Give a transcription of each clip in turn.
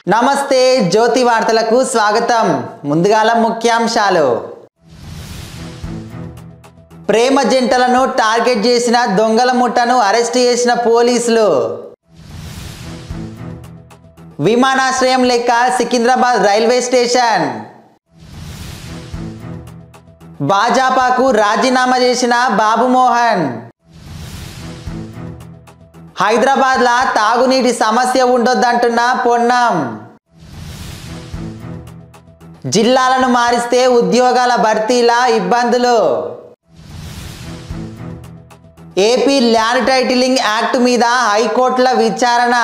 నమస్తే జ్యోతి వార్తలకు స్వాగతం. ముందుగాల ముఖ్యాంశాలు. ప్రేమ జంటలను టార్గెట్ చేసిన దొంగల ముఠను అరెస్ట్ చేసిన పోలీసులు. విమానాశ్రయం లెక్క సికింద్రాబాద్ రైల్వే స్టేషన్. భాజపాకు రాజీనామా చేసిన బాబు మోహన్. హైదరాబాద్లో తాగునీటి సమస్య ఉండొద్దంటున్న పొన్నం. జిల్లాలను మారిస్తే ఉద్యోగాల భర్తీలా ఇబ్బందులు. ఏపీ ల్యాండ్ టైటిలింగ్ యాక్ట్ మీద హైకోర్టుల విచారణ.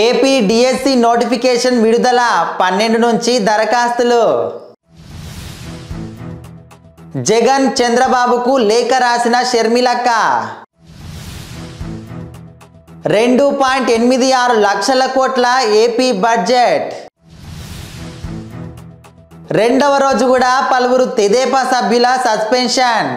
ఏపీ డిఎస్సి నోటిఫికేషన్ విడుదల, 12 నుంచి దరఖాస్తులు. జగన్ చంద్రబాబుకు లేఖ రాసిన షర్మిలక్క. 2.86 లక్షల కోట్ల ఏపీ బడ్జెట్. రెండవ రోజు కూడా పలువురు తెదేపా సభ్యుల సస్పెన్షన్.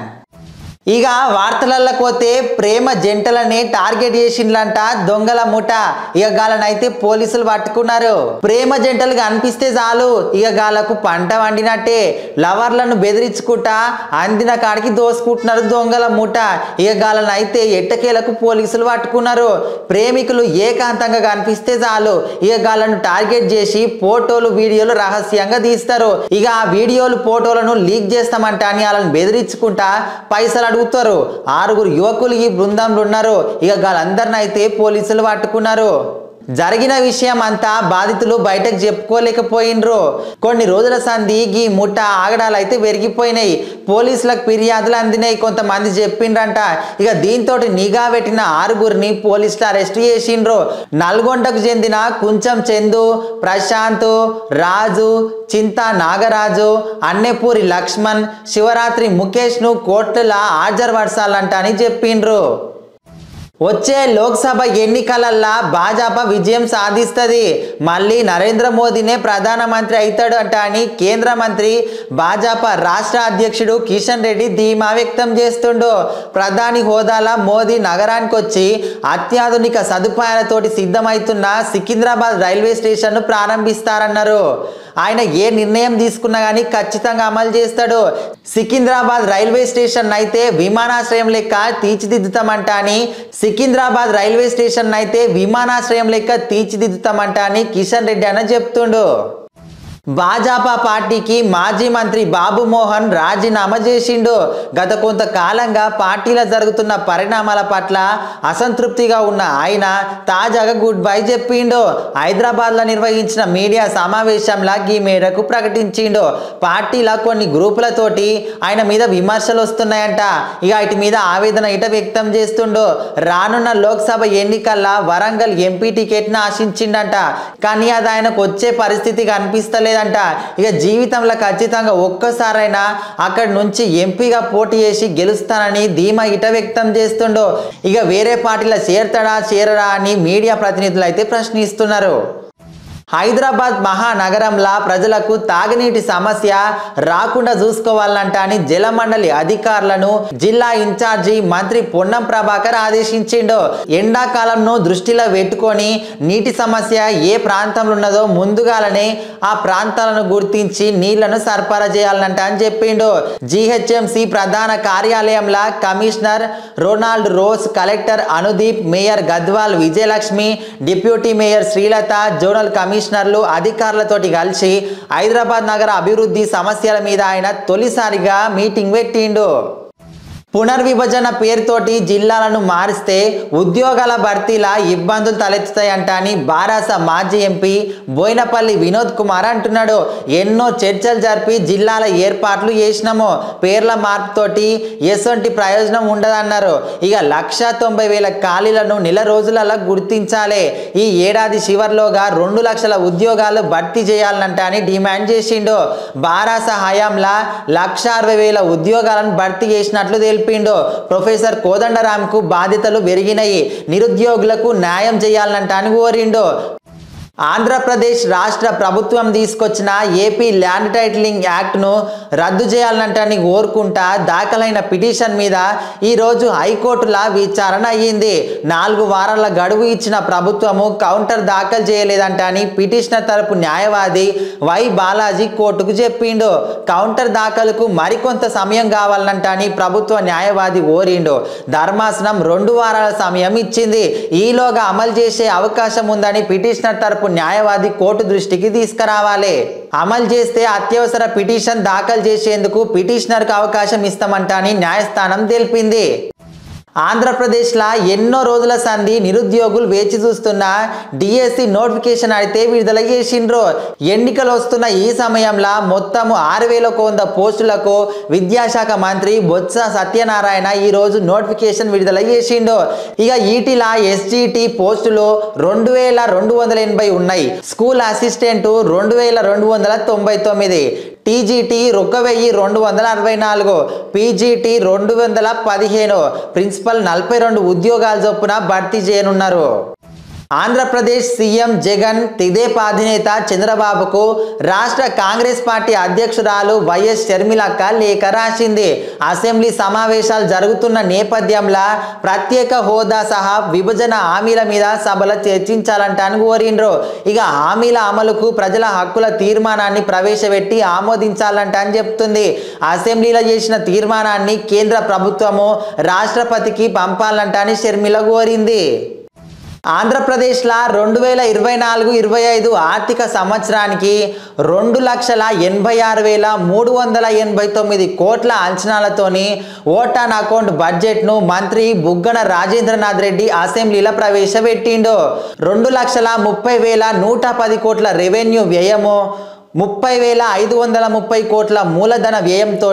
ఇక వార్తలలో పోతే ప్రేమ జంటలని టార్గెట్ చేసిండ్లంట దొంగల ముఠ. ఇక గాలనైతే పోలీసులు పట్టుకున్నారు. ప్రేమ జంటలు కనిపిస్తే చాలు ఇక గాలకు పంట వండినట్టే. లవర్లను బెదిరించుకుంటా అందిన కాడికి దోసుకుంటున్నారు దొంగల ముఠ. ఇక గాలనైతే ఎట్టకేలకు పోలీసులు పట్టుకున్నారు. ప్రేమికులు ఏకాంతంగా కనిపిస్తే చాలు ఇక గాలను టార్గెట్ చేసి ఫోటోలు వీడియోలు రహస్యంగా తీస్తారు. ఇక ఆ వీడియోలు ఫోటోలను లీక్ చేస్తామంట అని వాళ్ళని బెదిరించుకుంటా పైసలు అడుగుతారు. 6 యువకులు ఈ బృందంలో ఉన్నారు. ఇక వాళ్ళందరిని అయితే పోలీసులు పట్టుకున్నారు. జరిగిన విషయం అంతా బాధితులు బయటకు చెప్పుకోలేకపోయినరు. కొన్ని రోజుల సంధి ఈ ముఠ ఆగడాలు అయితే పెరిగిపోయినాయి. పోలీసులకు ఫిర్యాదులు అందినాయి. కొంతమంది చెప్పిండ్రంట. ఇక దీంతో నిఘా పెట్టిన 6 పోలీసులు అరెస్ట్ చేసిండ్రు. నల్గొండకు చెందిన కుంచం చందు, ప్రశాంత్, రాజు, చింతా నాగరాజు, అన్నెపూరి లక్ష్మణ్, శివరాత్రి ముఖేష్ను కోర్టులా హాజరుపరచాలంట అని చెప్పిండ్రు. వచ్చే లోక్సభ ఎన్నికలల్లా భాజపా విజయం సాధిస్తుంది. మళ్ళీ నరేంద్ర మోదీనే ప్రధానమంత్రి అవుతాడు అంట అని కేంద్ర మంత్రి భాజపా రాష్ట్ర అధ్యక్షుడు కిషన్ రెడ్డి ధీమా వ్యక్తం చేస్తుండు. ప్రధాని హోదాలో మోదీ నగరానికి వచ్చి అత్యాధునిక సదుపాయాలతోటి సిద్ధమవుతున్న సికింద్రాబాద్ రైల్వే స్టేషన్ను ప్రారంభిస్తారన్నారు. ఆయన ఏ నిర్ణయం తీసుకున్నా కానీ ఖచ్చితంగా అమలు చేస్తాడు. సికింద్రాబాద్ రైల్వే స్టేషన్ అయితే విమానాశ్రయం లెక్క తీర్చిదిద్దుతామంట అని సికింద్రాబాద్ రైల్వే స్టేషన్ అయితే విమానాశ్రయం లెక్క తీర్చిదిద్దుతామంట అని కిషన్ రెడ్డి అన్న చెప్తుండు. భాజపా పార్టీకి మాజీ మంత్రి బాబు మోహన్ రాజీనామా చేసిండు. గత కొంతకాలంగా పార్టీలో జరుగుతున్న పరిణామాల పట్ల అసంతృప్తిగా ఉన్న ఆయన తాజాగా గుడ్ బై చెప్పిండు. హైదరాబాద్లో నిర్వహించిన మీడియా సమావేశంలో ఈ మేరకు ప్రకటించిండు. పార్టీలో కొన్ని గ్రూపులతోటి ఆయన మీద విమర్శలు వస్తున్నాయంట. ఇక వాటి మీద ఆవేదన వ్యక్తం చేస్తుండు. రానున్న లోక్సభ ఎన్నికల్లో వరంగల్ ఎంపీ టికెట్ను ఆశించిండంట. కానీ అది ఆయనకు వచ్చే పరిస్థితి కనిపిస్తలేదు. ఇక జీవితంలో ఖచ్చితంగా ఒక్కసారైనా అక్కడి నుంచి ఎంపీగా పోటీ చేసి గెలుస్తానని ధీమా వ్యక్తం చేస్తుండో. ఇక వేరే పార్టీలో చేరరా అని మీడియా ప్రతినిధులు అయితే ప్రశ్నిస్తున్నారు. హైదరాబాద్ మహానగరంలో ప్రజలకు తాగునీటి సమస్య రాకుండా చూసుకోవాలంట అని జలమండలి అధికారులను జిల్లా ఇన్ఛార్జి మంత్రి పొన్నం ప్రభాకర్ ఆదేశించిండు. ఎండాకాలంను దృష్టిలో పెట్టుకొని నీటి సమస్య ఏ ప్రాంతంలో ఉన్నదో ముందుగానే ఆ ప్రాంతాలను గుర్తించి నీళ్లను సరఫరా చేయాలంట అని చెప్పిండు. జిహెచ్ఎంసి ప్రధాన కార్యాలయంలో commissioner Ronald Ross, collector Anudeep, mayor Gadwal Vijayalakshmi, deputy mayor Srilatha, zonal కమిషనర్లు అధికారులతోటి కలిసి హైదరాబాద్ నగర అభివృద్ధి సమస్యల మీద ఆయన తొలిసారిగా మీటింగ్ పెట్టిండు. పునర్విభజన పేరుతోటి జిల్లాలను మారిస్తే ఉద్యోగాల భర్తీలా ఇబ్బందులు తలెత్తుతాయంట అని బారాస మాజీ ఎంపీ బోయినపల్లి వినోద్ కుమార్ అంటున్నాడు. ఎన్నో చర్చలు జరిపి జిల్లాల ఏర్పాట్లు చేసినాము, పేర్ల మార్పుతోటి ఎటువంటి ప్రయోజనం ఉండదన్నారు. ఇక 1,90,000 ఖాళీలను నెల రోజులలో గుర్తించాలి. ఈ ఏడాది చివరిలోగా 2 లక్షల ఉద్యోగాలు భర్తీ చేయాలంట అని డిమాండ్ చేసిండు. బారాస హయాంలా 1,60,000 ఉద్యోగాలను భర్తీ చేసినట్లు తెలిపిండు. ప్రొఫెసర్ కోదండరాంకు బాధ్యతలు పెరిగినాయి, నిరుద్యోగులకు న్యాయం చేయాలంట అని కోరిండు. ఆంధ్రప్రదేశ్ రాష్ట్ర ప్రభుత్వం తీసుకొచ్చిన ఏపీ ల్యాండ్ టైటిలింగ్ యాక్ట్ను రద్దు చేయాలంటని కోరుకుంటా దాఖలైన పిటిషన్ మీద ఈరోజు హైకోర్టులో విచారణ అయ్యింది. 4 వారాల గడువు ఇచ్చిన ప్రభుత్వము కౌంటర్ దాఖలు చేయలేదంటని పిటిషనర్ తరపు న్యాయవాది వై బాలాజీ కోర్టుకు చెప్పిండు. కౌంటర్ దాఖలుకు మరికొంత సమయం కావాలంటని ప్రభుత్వ న్యాయవాది కోరిండు. ధర్మాసనం 2 వారాల సమయం ఇచ్చింది. ఈలోగా అమలు చేసే అవకాశం ఉందని పిటిషనర్ తరపు న్యాయవాది కోర్టు దృష్టికి తీసుకురావాలి. అమలు చేస్తే అత్యవసర పిటిషన్ దాఖలు చేసేందుకు పిటిషనర్కు అవకాశం ఇస్తామంటని న్యాయస్థానం తెలిపింది. ఆంధ్రప్రదేశ్లో ఎన్నో రోజుల సంధి నిరుద్యోగులు వేచి చూస్తున్న డిఎస్సి నోటిఫికేషన్ అయితే విడుదల చేసిండ్రు. ఎన్నికలు వస్తున్న ఈ సమయంలో మొత్తము 6,100 పోస్టులకు విద్యాశాఖ మంత్రి బొత్స సత్యనారాయణ ఈరోజు నోటిఫికేషన్ విడుదల చేసిండు. ఇక ఈటిలా ఎస్జిటి పోస్టులు 2,280 ఉన్నాయి. School assistant 2,299, TGT 1,264, PGT 215, principal 42 ఉద్యోగాల చొప్పున భర్తీ చేయనున్నారు. ఆంధ్రప్రదేశ్ సీఎం జగన్ తెదేపా అధినేత చంద్రబాబుకు రాష్ట్ర కాంగ్రెస్ పార్టీ అధ్యక్షురాలు వైఎస్ షర్మిలక్క లేఖ రాసింది. అసెంబ్లీ సమావేశాలు జరుగుతున్న నేపథ్యంలో ప్రత్యేక హోదా సహా విభజన హామీల మీద సభలో చర్చించాలంటాను కోరిండ్రు. ఇక హామీల అమలుకు ప్రజల హక్కుల తీర్మానాన్ని ప్రవేశపెట్టి ఆమోదించాలంట అని చెప్తుంది. అసెంబ్లీలో చేసిన తీర్మానాన్ని కేంద్ర ప్రభుత్వము రాష్ట్రపతికి పంపాలంటని షర్మిల కోరింది. ఆంధ్రప్రదేశ్లో 2024-25 ఆర్థిక సంవత్సరానికి 2,86,389 కోట్ల అంచనాలతోని ఓట్ ఆన్ అకౌంట్ బడ్జెట్ను మంత్రి బుగ్గన రాజేంద్రనాథ్ రెడ్డి అసెంబ్లీలో ప్రవేశపెట్టిండు. 2,30,110 కోట్ల రెవెన్యూ వ్యయము, 30,530 కోట్ల మూలధన వ్యయంతో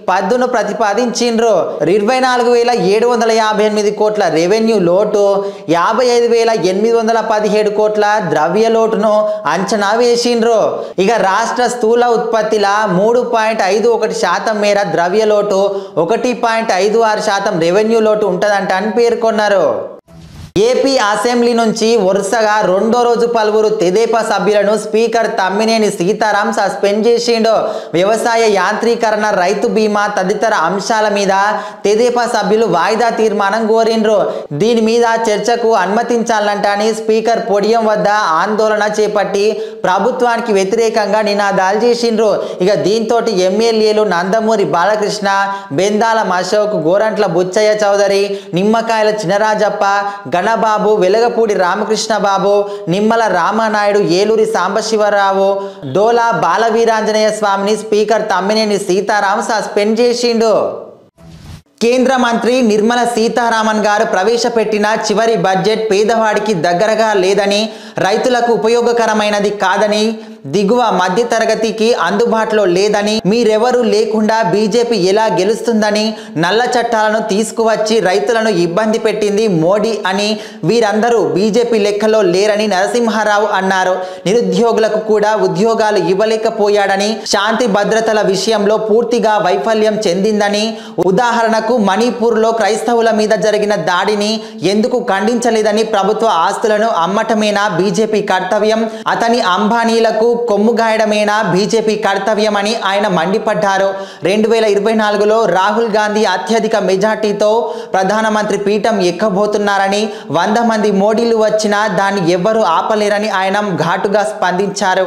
పద్దును ప్రతిపాదించిండ్రు. 24,758 కోట్ల రెవెన్యూ లోటు, 55,817 కోట్ల ద్రవ్య లోటును అంచనా వేసిండ్రు. ఇక రాష్ట్ర స్థూల ఉత్పత్తిలో 3.51% మేర ద్రవ్య లోటు, 1.56% రెవెన్యూ లోటు ఉంటుందంట అని పేర్కొన్నారు. ఏపీ అసెంబ్లీ నుంచి వరుసగా 2వ రోజు పలువురు తెదేపా సభ్యులను స్పీకర్ తమ్మినేని సీతారాం సస్పెండ్ చేసిండు. వ్యవసాయ యాంత్రీకరణ, రైతు బీమా తదితర అంశాల మీద తెదేపా సభ్యులు వాయిదా తీర్మానం కోరిండ్రు. దీని మీద చర్చకు అనుమతించాలంటని స్పీకర్ పొడియం వద్ద ఆందోళన చేపట్టి ప్రభుత్వానికి వ్యతిరేకంగా నినాదాలు చేసిండ్రు. ఇక దీంతో ఎమ్మెల్యేలు నందమూరి బాలకృష్ణ, బెందాలం అశోక్, గోరంట్ల బుచ్చయ్య చౌదరి, నిమ్మకాయల చినరాజప్ప, గణబాబు, వెలగపూడి రామకృష్ణ బాబు, నిమ్మల రామానాయుడు, ఏలూరి సాంబశివరావు, డోలా బాలవీరాంజనేయ స్వామిని స్పీకర్ తమ్మినేని సీతారాం సస్పెండ్ చేసిండు. కేంద్ర మంత్రి నిర్మల సీతారామన్ గారు ప్రవేశపెట్టిన చివరి బడ్జెట్ పేదవాడికి దగ్గరగా లేదని, రైతులకు ఉపయోగకరమైనది కాదని, దిగువ మధ్యతరగతికి అందుబాటులో లేదని, మీరెవరూ లేకుండా బీజేపీ ఎలా గెలుస్తుందని, నల్ల చట్టాలను తీసుకువచ్చి రైతులను ఇబ్బంది పెట్టింది మోడీ అని, వీరందరూ బీజేపీ లెక్కలో లేరని నరసింహారావు అన్నారు. నిరుద్యోగులకు కూడా ఉద్యోగాలు ఇవ్వలేకపోయాడని, శాంతి భద్రతల విషయంలో పూర్తిగా వైఫల్యం చెందిందని, ఉదాహరణకు మణిపూర్లో క్రైస్తవుల మీద జరిగిన దాడిని ఎందుకు ఖండించలేదని, ప్రభుత్వ ఆస్తులను అమ్మటమేనా బీజేపీ కర్తవ్యం, అతని అంబానీలకు కొమ్ముగాయడమేనా బీజేపీ కర్తవ్యం అని ఆయన మండిపడ్డారు. 2024లో రాహుల్ గాంధీ అత్యధిక మెజార్టీతో ప్రధానమంత్రి పీఠం ఎక్కబోతున్నారని, 100 మంది మోడీలు వచ్చినా దాన్ని ఎవ్వరూ ఆపలేరని ఆయన ఘాటుగా స్పందించారు.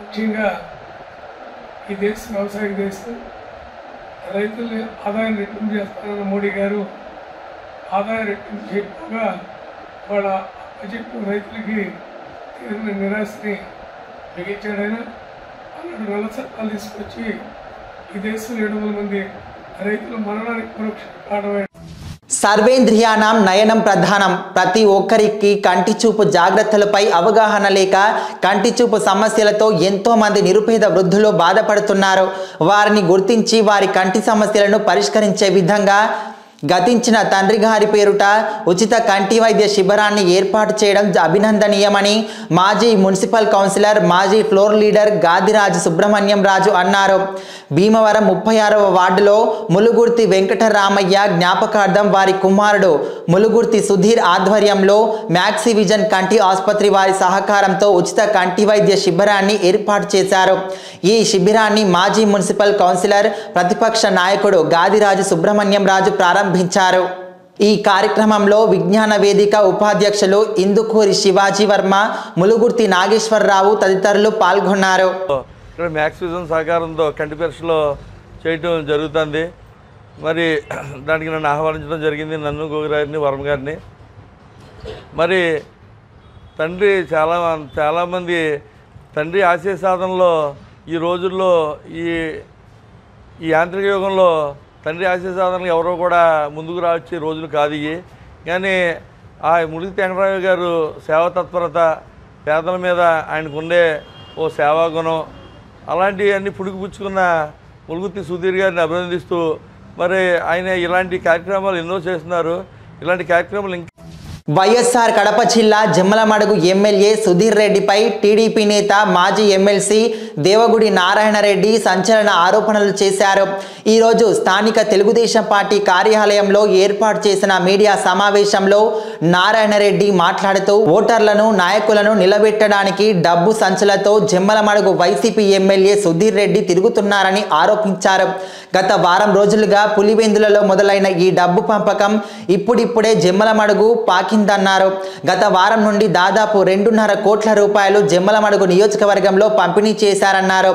ముఖ్యంగా ఈ దేశం వ్యవసాయ దేశం, రైతుల ఆదాయం రెట్టింపు చేస్తారన్న మోడీ గారు ఆదాయం రెట్టింపు చేయకపోగా వాళ్ళ బడ్జెట్ రైతులకి తీరిన నిరాశని మిగిల్చాడైన అన్నాడు. నల్ల చట్టాలు తీసుకొచ్చి ఈ దేశంలో 700 మంది రైతుల మరణానికి పరోక్ష కారణమైన సర్వేంద్రియాణం నయనం ప్రధానం. ప్రతి ఒక్కరికి కంటి చూపు జాగ్రత్తలపై అవగాహన లేక కంటి చూపు సమస్యలతో ఎంతో మంది నిరుపేద వృద్ధులు బాధపడుతున్నారు. వారిని గుర్తించి వారి కంటి సమస్యలను పరిష్కరించే విధంగా గతించిన తండ్రి గారి పేరుట ఉచిత కంటి వైద్య శిబిరాన్ని ఏర్పాటు చేయడం అభినందనీయమని మాజీ మున్సిపల్ కౌన్సిలర్ మాజీ ఫ్లోర్ లీడర్ గాదిరాజు సుబ్రహ్మణ్యం రాజు అన్నారు. భీమవరం 36వ వార్డులో ములుగుర్తి వెంకటరామయ్య జ్ఞాపకార్థం వారి కుమారుడు ములుగుర్తి సుధీర్ ఆధ్వర్యంలో మ్యాక్సివిజన్ కంటి ఆసుపత్రి వారి సహకారంతో ఉచిత కంటి వైద్య శిబిరాన్ని ఏర్పాటు చేశారు. ఈ శిబిరాన్ని మాజీ మున్సిపల్ కౌన్సిలర్ ప్రతిపక్ష నాయకుడు గాదిరాజు సుబ్రహ్మణ్యం రాజు ప్రారంభించారు. ఈ కార్యక్రమంలో విజ్ఞాన వేదిక ఉపాధ్యక్షులు ఇందుకూరి శివాజీ వర్మ, ములుగుర్తి నాగేశ్వరరావు తదితరులు పాల్గొన్నారు. ఇక్కడ మ్యాక్సివిజన్ సహకారంతో కంటి పరీక్షలో చేయటం జరుగుతుంది. మరి దానికి నన్ను ఆహ్వానించడం జరిగింది, నన్ను గోగిరారిని వర్మ గారిని. మరి తండ్రి చాలామంది తండ్రి ఆశయ సాధనలో ఈ రోజుల్లో ఈ యాంత్రిక యుగంలో తండ్రి ఆశయ సాధనకు ఎవరో కూడా ముందుకు రావచ్చే రోజులు కాదు ఇవి. కానీ ఆ ములుగుర్తి వెంకటరామయ్య గారు సేవా తత్పరత, పేదల మీద ఆయనకుండే ఓ సేవాగుణం, అలాంటివన్నీ పుచ్చుకున్న ములుగుర్తి సుధీర్ గారిని అభినందిస్తూ మరి ఆయన ఇలాంటి కార్యక్రమాలు ఎన్నో చేస్తున్నారు. ఇలాంటి కార్యక్రమాలు వైఎస్ఆర్ కడప జిల్లా జమ్మలమడుగు ఎమ్మెల్యే సుధీర్ రెడ్డిపై టీడీపీ నేత మాజీ ఎమ్మెల్సీ దేవగుడి నారాయణరెడ్డి సంచలన ఆరోపణలు చేశారు. ఈరోజు స్థానిక తెలుగుదేశం పార్టీ కార్యాలయంలో ఏర్పాటు చేసిన మీడియా సమావేశంలో నారాయణరెడ్డి మాట్లాడుతూ ఓటర్లను, నాయకులను నిలబెట్టడానికి డబ్బు సంచులతో జమ్మలమడుగు వైసీపీ ఎమ్మెల్యే సుధీర్ రెడ్డి తిరుగుతున్నారని ఆరోపించారు. గత వారం రోజులుగా పులివెందులలో మొదలైన ఈ డబ్బు పంపకం ఇప్పుడిప్పుడే జమ్మలమడుగు పాకిందన్నారు. గత వారం నుండి దాదాపు 2.5 కోట్ల రూపాయలు జమ్మలమడుగు నియోజకవర్గంలో పంపిణీ చేశారన్నారు.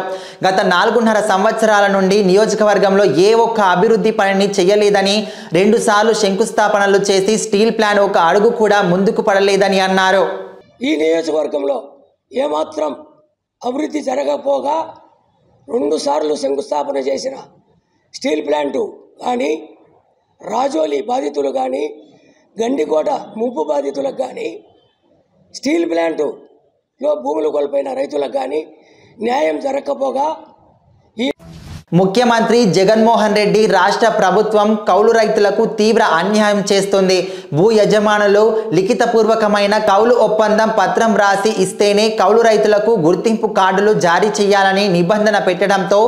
గత 4.5 సంవత్సరాల నుండి నియోజకవర్గంలో ఏ ఒక్క అభివృద్ధి పనిని చేయలేదని, 2 సార్లు శంకుస్థాపనలు చేసి స్టీల్ ప్లాంట్ ఒక అడుగు కూడా ముందుకు పడలేదని అన్నారు. ఈ నియోజకవర్గంలో ఏమాత్రం అభివృద్ధి జరగకపోగా 2 సార్లు శంకుస్థాపన చేసిన స్టీల్ ప్లాంటు కానీ, రాజోలి బాధితులు కానీ, గండికోట ముంపు బాధితులకు కానీ, స్టీల్ ప్లాంటులో భూములు కోల్పోయిన రైతులకు కానీ న్యాయం జరగకపోగా ముఖ్యమంత్రి జగన్మోహన్ రెడ్డి రాష్ట్ర ప్రభుత్వం కౌలు రైతులకు తీవ్ర అన్యాయం చేస్తుంది. భూ యజమానులు లిఖితపూర్వకమైన కౌలు ఒప్పందం పత్రం రాసి ఇస్తేనే కౌలు రైతులకు గుర్తింపు కార్డులు జారీ చేయాలని నిబంధన పెట్టడంతో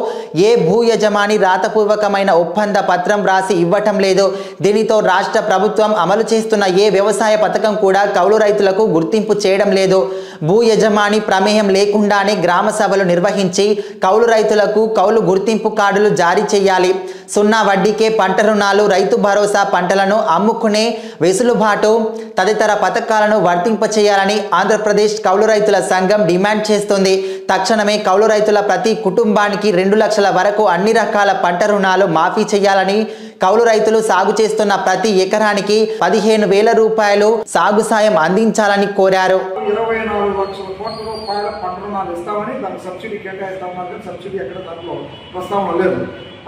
ఏ భూ యజమాని రాతపూర్వకమైన ఒప్పంద పత్రం రాసి ఇవ్వటం లేదు. దీనితో రాష్ట్ర ప్రభుత్వం అమలు చేస్తున్న ఏ వ్యవసాయ పథకం కూడా కౌలు రైతులకు గుర్తింపు చేయడం లేదు. భూ యజమాని ప్రమేయం లేకుండానే గ్రామ సభలు నిర్వహించి కౌలు రైతులకు కౌలు గుర్తింపు కార్డులు జారీ చేయాలి. 0 వడ్డీకే పంట రుణాలు, రైతు భరోసా పంటలను అమ్ముకునే వెసులుబాటు తదితర పథకాలను వర్తింపచేయాలని ఆంధ్రప్రదేశ్ కౌలు రైతుల సంఘం డిమాండ్ చేస్తుంది. తక్షణమే కౌలు రైతుల ప్రతి కుటుంబానికి 2 లక్షల వరకు అన్ని రకాల పంట రుణాలు మాఫీ చేయాలని, కౌలు రైతులు సాగు చేస్తున్న ప్రతి ఎకరానికి 15,000 రూపాయలు సాగు సాయం అందించాలని కోరారు. 24 లక్షల కోట్ల రూపాయల పంట రుణాలు ఇస్తామని దానికి సబ్సిడీ కేటాయిస్తామని సబ్సిడీ ఎక్కడ దాంట్లో ప్రస్తావన లేదు.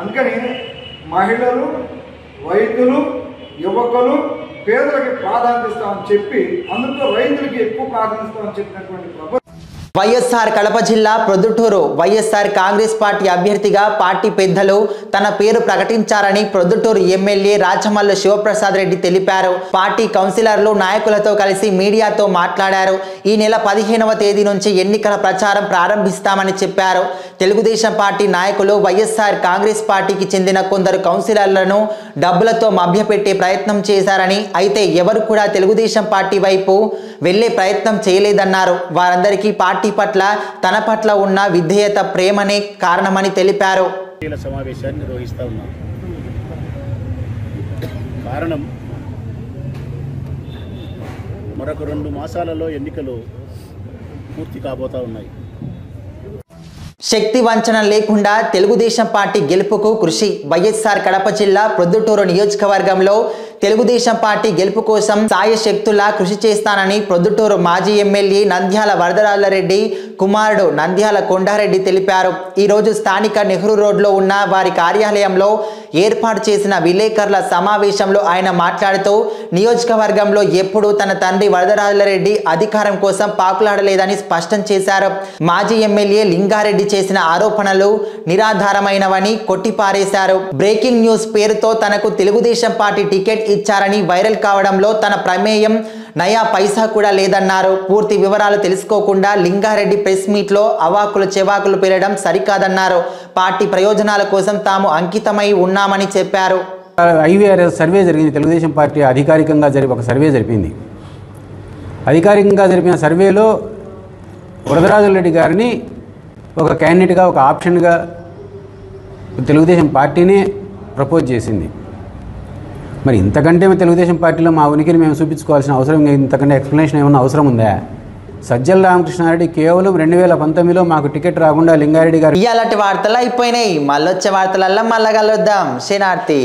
అందుకని మహిళలు, రైతులు, యువకులు, పేదలకి ప్రాధాన్యత ఇస్తామని చెప్పి అందులో రైతులకి ఎక్కువ ప్రాధాన్యత ఇస్తామని చెప్పినటువంటి ప్రభుత్వం వైఎస్ఆర్ కడప జిల్లా ప్రొద్దుటూరు వైఎస్ఆర్ కాంగ్రెస్ పార్టీ అభ్యర్థిగా పార్టీ పెద్దలు తన పేరు ప్రకటించారని ప్రొద్దుటూరు ఎమ్మెల్యే రాచమల్లు శివప్రసాద్ రెడ్డి తెలిపారు. పార్టీ కౌన్సిలర్లు, నాయకులతో కలిసి మీడియాతో మాట్లాడారు. ఈ నెల 15వ తేదీ నుంచి ఎన్నికల ప్రచారం ప్రారంభిస్తామని చెప్పారు. తెలుగుదేశం పార్టీ నాయకులు వైఎస్ఆర్ కాంగ్రెస్ పార్టీకి చెందిన కొందరు కౌన్సిలర్లను డబ్బులతో మభ్యపెట్టే ప్రయత్నం చేశారని, అయితే ఎవరు కూడా తెలుగుదేశం పార్టీ వైపు వెళ్లే ప్రయత్నం చేయలేదన్నారు. వారందరికీ పార్టీ పట్ల, తన పట్ల ఉన్న విధేయత, ప్రేమనే కారణమని తెలిపారు. సమావేశాన్ని నిర్వహిస్తా ఉన్నాం. కారణం మరొక 2 మాసాలలో ఎన్నికలు పూర్తి కాబోతా ఉన్నాయి. శక్తి వంచన లేకుండా తెలుగుదేశం పార్టీ గెలుపుకు కృషి. వైఎస్ఆర్ కడప జిల్లా ప్రొద్దుటూరు నియోజకవర్గంలో తెలుగుదేశం పార్టీ గెలుపు కోసం సాయశక్తులా కృషి చేస్తానని ప్రొద్దుటూరు మాజీ ఎమ్మెల్యే నంద్యాల వరదరాజరెడ్డి కుమారుడు నంద్యాల కొండారెడ్డి తెలిపారు. ఈ రోజు స్థానిక నెహ్రూ రోడ్లో ఉన్న వారి కార్యాలయంలో ఏర్పాటు చేసిన విలేకరుల సమావేశంలో ఆయన మాట్లాడుతూ నియోజకవర్గంలో ఎప్పుడూ తన తండ్రి వరదరాజరెడ్డి అధికారం కోసం పాకులాడలేదని స్పష్టం చేశారు. మాజీ ఎమ్మెల్యే లింగారెడ్డి చేసిన ఆరోపణలు నిరాధారమైనవని కొట్టిపారేశారు. బ్రేకింగ్ న్యూస్ పేరుతో తనకు తెలుగుదేశం పార్టీ టికెట్ ఇచ్చారని వైరల్ కావడంలో తన ప్రమేయం నయా పైసా కూడా లేదన్నారు. పూర్తి వివరాలు తెలుసుకోకుండా లింగారెడ్డి ప్రెస్ మీట్ లో అవాకులు చెవాకులు పెరగడం సరికాదన్నారు. పార్టీ ప్రయోజనాల కోసం తాము అంకితమై ఉన్నామని చెప్పారు. IVRS సర్వే జరిగింది. తెలుగుదేశం పార్టీ అధికారికంగా ఒక సర్వే జరిపింది. అధికారికంగా జరిపిన సర్వేలో వరదరాజరెడ్డి గారిని ఒక క్యాండిడేట్గా, ఒక ఆప్షన్గా తెలుగుదేశం పార్టీనే ప్రపోజ్ చేసింది. మరి ఇంతకంటే తెలుగుదేశం పార్టీలో మా ఉనికిని మేము చూపించుకోవాల్సిన అవసరం, ఇంతకంటే ఎక్స్ప్లెనేషన్ ఏమన్నా అవసరం ఉందా? సజ్జల రామకృష్ణారెడ్డి కేవలం 2019లో మాకు టికెట్ రాకుండా లింగారెడ్డి గారు. ఇలాంటి వార్తలు అయిపోయినాయి. మళ్ళొచ్చే వార్తలల్లో మళ్ళా కలుద్దాం. శనార్థి.